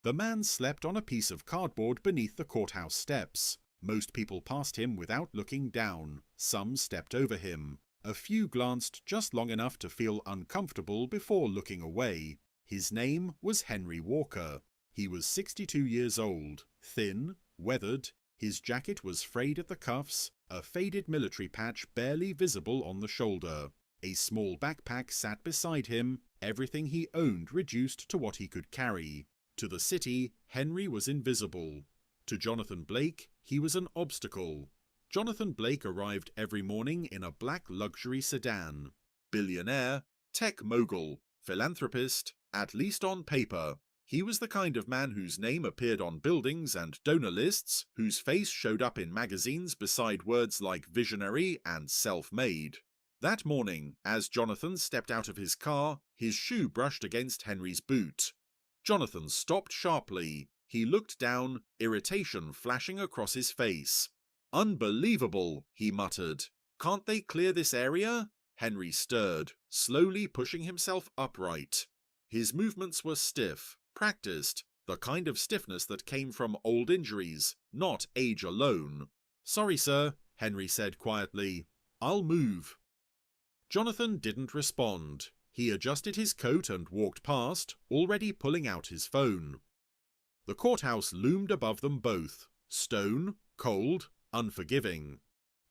The man slept on a piece of cardboard beneath the courthouse steps. Most people passed him without looking down. Some stepped over him. A few glanced just long enough to feel uncomfortable before looking away. His name was Henry Walker. He was 62 years old, thin, weathered. His jacket was frayed at the cuffs, a faded military patch barely visible on the shoulder. A small backpack sat beside him, everything he owned reduced to what he could carry. To the city, Henry was invisible. To Jonathan Blake, he was an obstacle. Jonathan Blake arrived every morning in a black luxury sedan. Billionaire, tech mogul, philanthropist, at least on paper. He was the kind of man whose name appeared on buildings and donor lists, whose face showed up in magazines beside words like visionary and self-made. That morning, as Jonathan stepped out of his car, his shoe brushed against Henry's boot. Jonathan stopped sharply. He looked down, irritation flashing across his face. "Unbelievable," he muttered. "Can't they clear this area?" Henry stirred, slowly pushing himself upright. His movements were stiff, practiced, the kind of stiffness that came from old injuries, not age alone. "Sorry, sir," Henry said quietly. "I'll move." Jonathan didn't respond. He adjusted his coat and walked past, already pulling out his phone. The courthouse loomed above them both, stone, cold, unforgiving.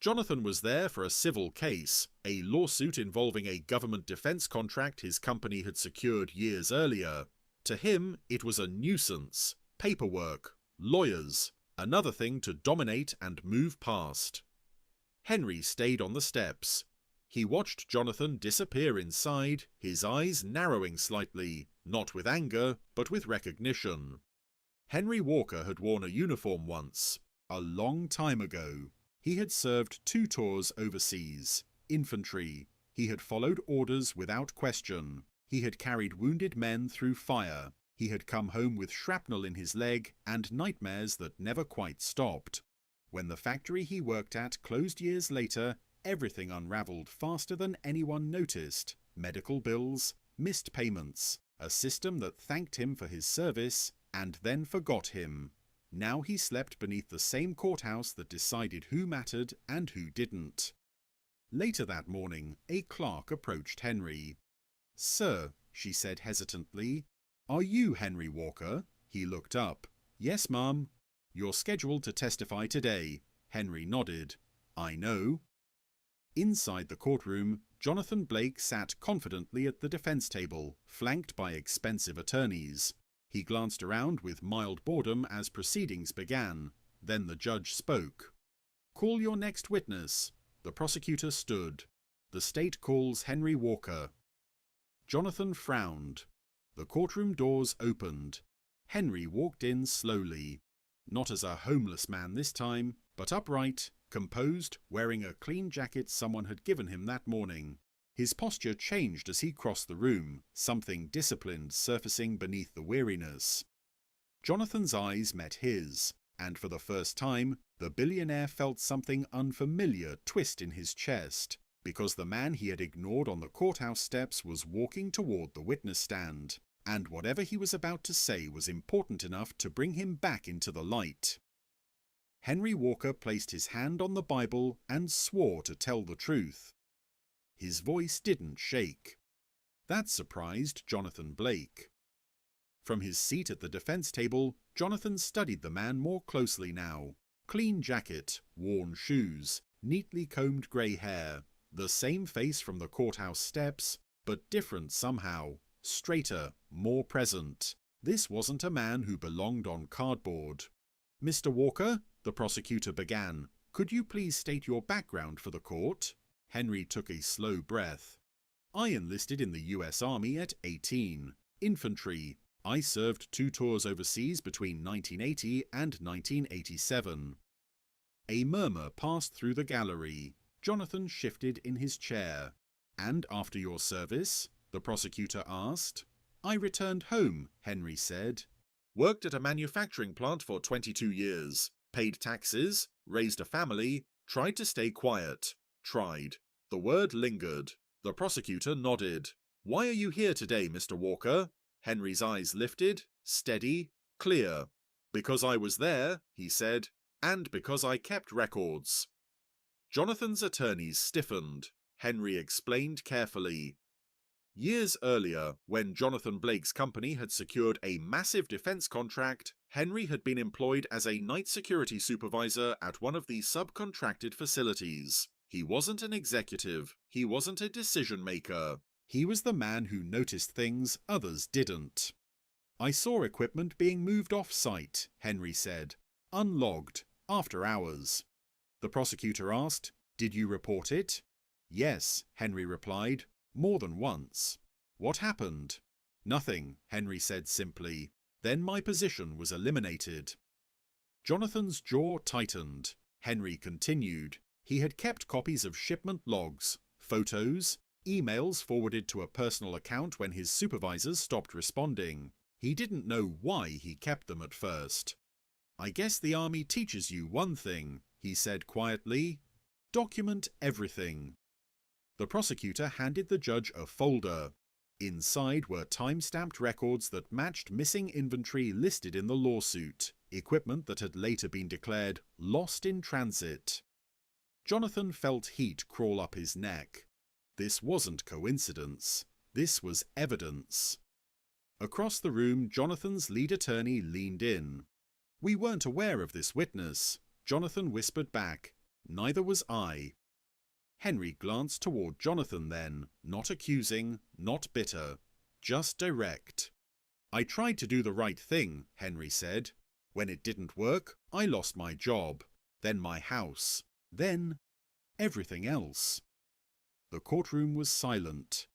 Jonathan was there for a civil case, a lawsuit involving a government defense contract his company had secured years earlier. To him, it was a nuisance, paperwork, lawyers, another thing to dominate and move past. Henry stayed on the steps. He watched Jonathan disappear inside, his eyes narrowing slightly, not with anger, but with recognition. Henry Walker had worn a uniform once, a long time ago. He had served 2 tours overseas, infantry. He had followed orders without question. He had carried wounded men through fire. He had come home with shrapnel in his leg and nightmares that never quite stopped. When the factory he worked at closed years later, everything unraveled faster than anyone noticed. Medical bills, missed payments, a system that thanked him for his service and then forgot him. Now he slept beneath the same courthouse that decided who mattered and who didn't. Later that morning, a clerk approached Henry. "Sir," she said hesitantly, "are you Henry Walker?" He looked up. "Yes, ma'am." "You're scheduled to testify today." Henry nodded. "I know." Inside the courtroom, Jonathan Blake sat confidently at the defense table, flanked by expensive attorneys. He glanced around with mild boredom as proceedings began. Then the judge spoke. "Call your next witness." The prosecutor stood. "The state calls Henry Walker." Jonathan frowned. The courtroom doors opened. Henry walked in slowly. Not as a homeless man this time, but upright, composed, wearing a clean jacket someone had given him that morning. His posture changed as he crossed the room, something disciplined surfacing beneath the weariness. Jonathan's eyes met his, and for the first time, the billionaire felt something unfamiliar twist in his chest, because the man he had ignored on the courthouse steps was walking toward the witness stand, and whatever he was about to say was important enough to bring him back into the light. Henry Walker placed his hand on the Bible and swore to tell the truth. His voice didn't shake. That surprised Jonathan Blake. From his seat at the defense table, Jonathan studied the man more closely now. Clean jacket, worn shoes, neatly combed grey hair. The same face from the courthouse steps, but different somehow. Straighter, more present. This wasn't a man who belonged on cardboard. "Mr. Walker," the prosecutor began, "could you please state your background for the court?" Henry took a slow breath. "I enlisted in the US Army at 18. Infantry. I served 2 tours overseas between 1980 and 1987. A murmur passed through the gallery. Jonathan shifted in his chair. "And after your service?" the prosecutor asked. "I returned home," Henry said. "Worked at a manufacturing plant for 22 years. Paid taxes, raised a family, tried to stay quiet. Tried." The word lingered. The prosecutor nodded. "Why are you here today, Mr. Walker?" Henry's eyes lifted, steady. Clear. Because I was there, he said, and because I kept records. Jonathan's attorneys stiffened. Henry explained carefully. Years earlier, when Jonathan Blake's company had secured a massive defense contract, Henry had been employed as a night security supervisor at one of the subcontracted facilities. He wasn't an executive. He wasn't a decision maker. He was the man who noticed things others didn't. I saw equipment being moved off-site, Henry said, unlogged, after hours. The prosecutor asked, "Did you report it?" "Yes," Henry replied, "more than once." "What happened?" "Nothing," Henry said simply. "Then my position was eliminated." Jonathan's jaw tightened. Henry continued. He had kept copies of shipment logs, photos, emails forwarded to a personal account when his supervisors stopped responding. He didn't know why he kept them at first. "I guess the army teaches you one thing," he said quietly. "Document everything." The prosecutor handed the judge a folder. Inside were time-stamped records that matched missing inventory listed in the lawsuit, equipment that had later been declared lost in transit. Jonathan felt heat crawl up his neck. This wasn't coincidence. This was evidence. Across the room, Jonathan's lead attorney leaned in. "We weren't aware of this witness," Jonathan whispered back. "Neither was I." Henry glanced toward Jonathan then, not accusing, not bitter, just direct. "I tried to do the right thing," Henry said. "When it didn't work, I lost my job, then my house, then everything else." The courtroom was silent.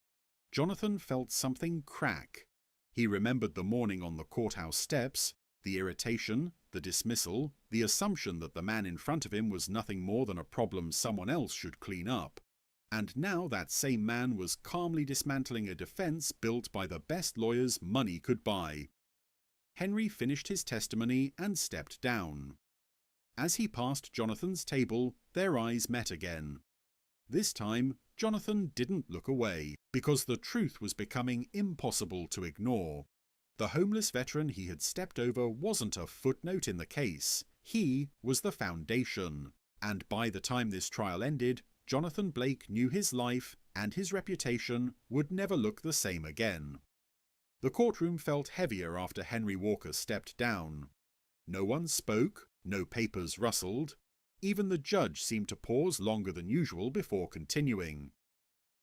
Jonathan felt something crack. He remembered the morning on the courthouse steps, the irritation, the dismissal, the assumption that the man in front of him was nothing more than a problem someone else should clean up. And now that same man was calmly dismantling a defense built by the best lawyers money could buy. Henry finished his testimony and stepped down. As he passed Jonathan's table, their eyes met again. This time, Jonathan didn't look away, because the truth was becoming impossible to ignore. The homeless veteran he had stepped over wasn't a footnote in the case. He was the foundation. And by the time this trial ended, Jonathan Blake knew his life and his reputation would never look the same again. The courtroom felt heavier after Henry Walker stepped down. No one spoke, no papers rustled. Even the judge seemed to pause longer than usual before continuing.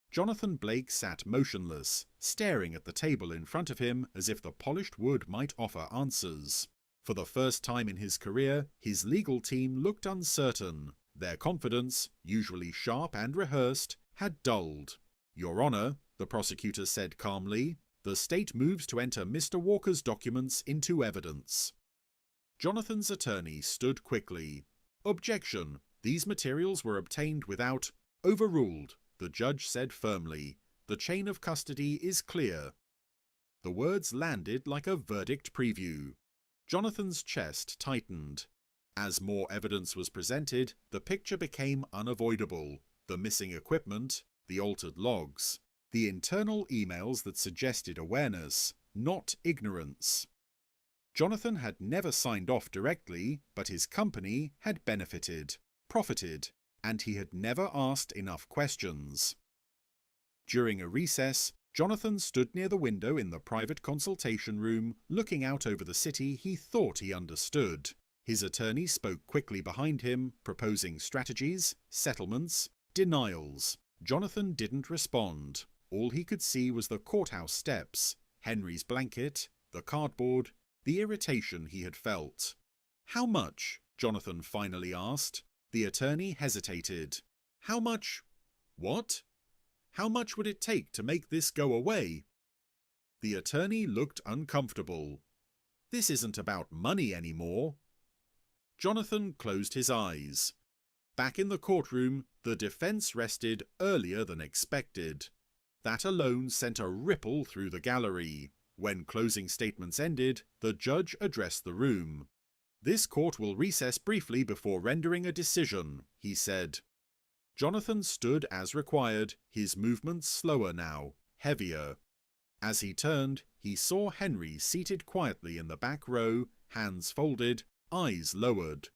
Jonathan Blake sat motionless, staring at the table in front of him as if the polished wood might offer answers. For the first time in his career, his legal team looked uncertain. Their confidence, usually sharp and rehearsed, had dulled. "Your Honor," the prosecutor said calmly, "the state moves to enter Mr. Walker's documents into evidence." Jonathan's attorney stood quickly. "Objection. These materials were obtained without—" "Overruled," the judge said firmly. "The chain of custody is clear." The words landed like a verdict preview. Jonathan's chest tightened. As more evidence was presented, the picture became unavoidable. The missing equipment, the altered logs, the internal emails that suggested awareness, not ignorance. Jonathan had never signed off directly, but his company had benefited, profited, and he had never asked enough questions. During a recess, Jonathan stood near the window in the private consultation room, looking out over the city he thought he understood. His attorney spoke quickly behind him, proposing strategies, settlements, denials. Jonathan didn't respond. All he could see was the courthouse steps, Henry's blanket, the cardboard, the irritation he had felt. "How much?" Jonathan finally asked. The attorney hesitated. "How much? What? How much would it take to make this go away?" The attorney looked uncomfortable. "This isn't about money anymore." Jonathan closed his eyes. Back in the courtroom, the defense rested earlier than expected. That alone sent a ripple through the gallery. When closing statements ended, the judge addressed the room. "This court will recess briefly before rendering a decision," he said. Jonathan stood as required, his movements slower now, heavier. As he turned, he saw Henry seated quietly in the back row, hands folded, eyes lowered.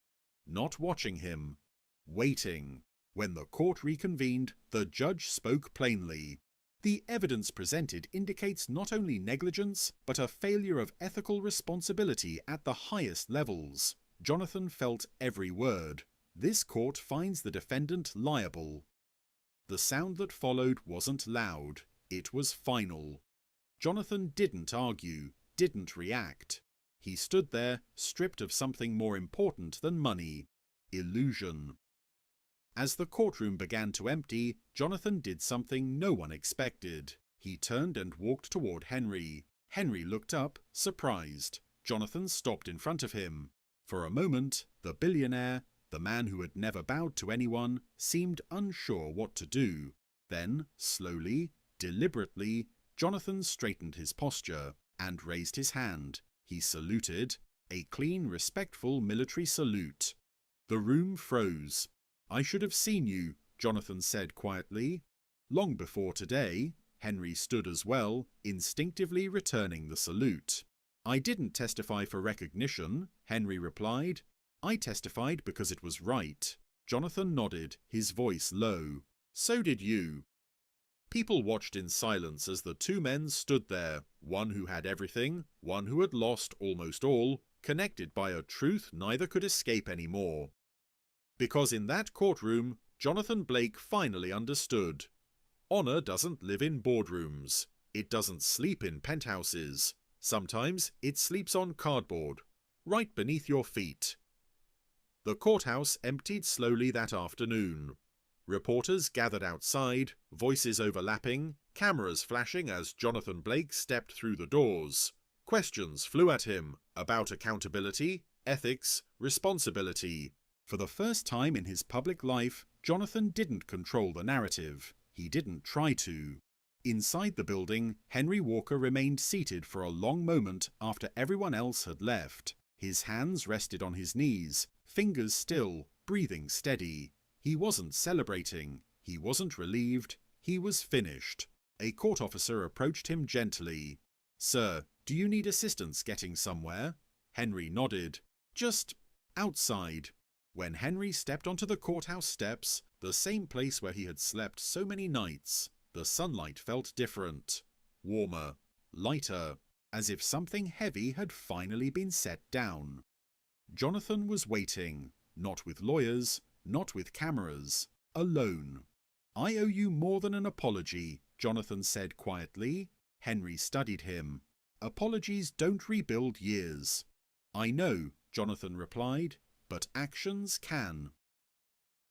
Not watching him. Waiting. When the court reconvened, the judge spoke plainly. The evidence presented indicates not only negligence, but a failure of ethical responsibility at the highest levels. Jonathan felt every word. This court finds the defendant liable. The sound that followed wasn't loud. It was final. Jonathan didn't argue, didn't react. He stood there, stripped of something more important than money: illusion. As the courtroom began to empty, Jonathan did something no one expected. He turned and walked toward Henry. Henry looked up, surprised. Jonathan stopped in front of him. For a moment, the billionaire, the man who had never bowed to anyone, seemed unsure what to do. Then, slowly, deliberately, Jonathan straightened his posture and raised his hand. He saluted, a clean, respectful military salute. The room froze. "I should have seen you," Jonathan said quietly. Long before today, Henry stood as well, instinctively returning the salute. "I didn't testify for recognition," Henry replied. "I testified because it was right." Jonathan nodded, his voice low. "So did you." People watched in silence as the two men stood there, one who had everything, one who had lost almost all, connected by a truth neither could escape anymore. Because in that courtroom, Jonathan Blake finally understood. Honor doesn't live in boardrooms. It doesn't sleep in penthouses. Sometimes it sleeps on cardboard, right beneath your feet. The courthouse emptied slowly that afternoon. Reporters gathered outside, voices overlapping, cameras flashing as Jonathan Blake stepped through the doors. Questions flew at him about accountability, ethics, responsibility. For the first time in his public life, Jonathan didn't control the narrative. He didn't try to. Inside the building, Henry Walker remained seated for a long moment after everyone else had left. His hands rested on his knees, fingers still, breathing steady. He wasn't celebrating. He wasn't relieved. He was finished. A court officer approached him gently. "Sir, do you need assistance getting somewhere?" Henry nodded. "Just outside." When Henry stepped onto the courthouse steps, the same place where he had slept so many nights, the sunlight felt different. Warmer, lighter, as if something heavy had finally been set down. Jonathan was waiting, not with lawyers, not with cameras, alone. "I owe you more than an apology," Jonathan said quietly. Henry studied him. "Apologies don't rebuild years." "I know," Jonathan replied, "but actions can."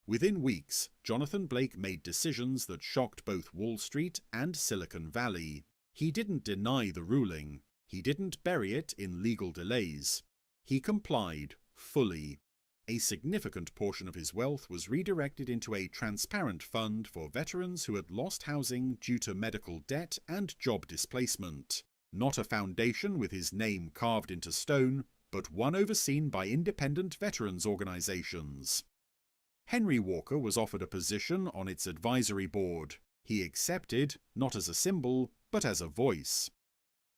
Within weeks, Jonathan Blake made decisions that shocked both Wall Street and Silicon Valley. He didn't deny the ruling. He didn't bury it in legal delays. He complied, fully. A significant portion of his wealth was redirected into a transparent fund for veterans who had lost housing due to medical debt and job displacement. Not a foundation with his name carved into stone, but one overseen by independent veterans organizations. Henry Walker was offered a position on its advisory board. He accepted, not as a symbol, but as a voice.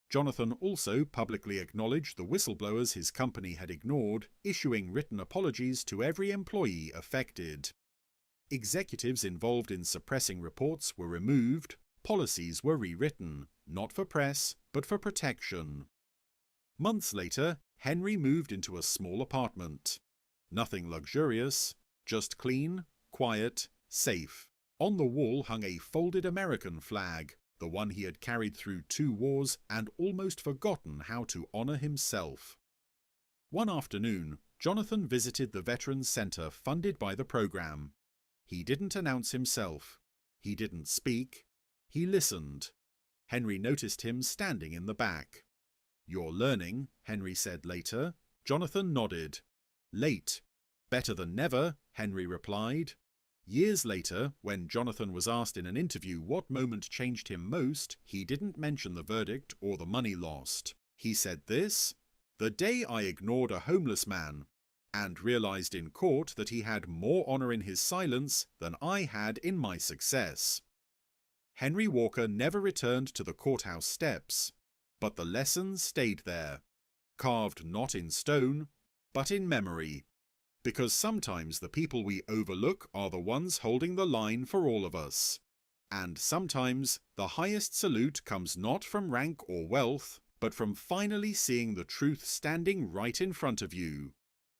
Jonathan also publicly acknowledged the whistleblowers his company had ignored, issuing written apologies to every employee affected. Executives involved in suppressing reports were removed, policies were rewritten, not for press, but for protection. Months later, Henry moved into a small apartment. Nothing luxurious, just clean, quiet, safe. On the wall hung a folded American flag, the one he had carried through 2 wars and almost forgotten how to honor himself. One afternoon, Jonathan visited the Veterans Center funded by the program. He didn't announce himself. He didn't speak. He listened. Henry noticed him standing in the back. "You're learning," Henry said later. Jonathan nodded. "Late. Better than never," Henry replied. Years later, when Jonathan was asked in an interview what moment changed him most, he didn't mention the verdict or the money lost. He said this: "The day I ignored a homeless man and realized in court that he had more honor in his silence than I had in my success." Henry Walker never returned to the courthouse steps, but the lessons stayed there, carved not in stone, but in memory. Because sometimes the people we overlook are the ones holding the line for all of us. And sometimes the highest salute comes not from rank or wealth, but from finally seeing the truth standing right in front of you.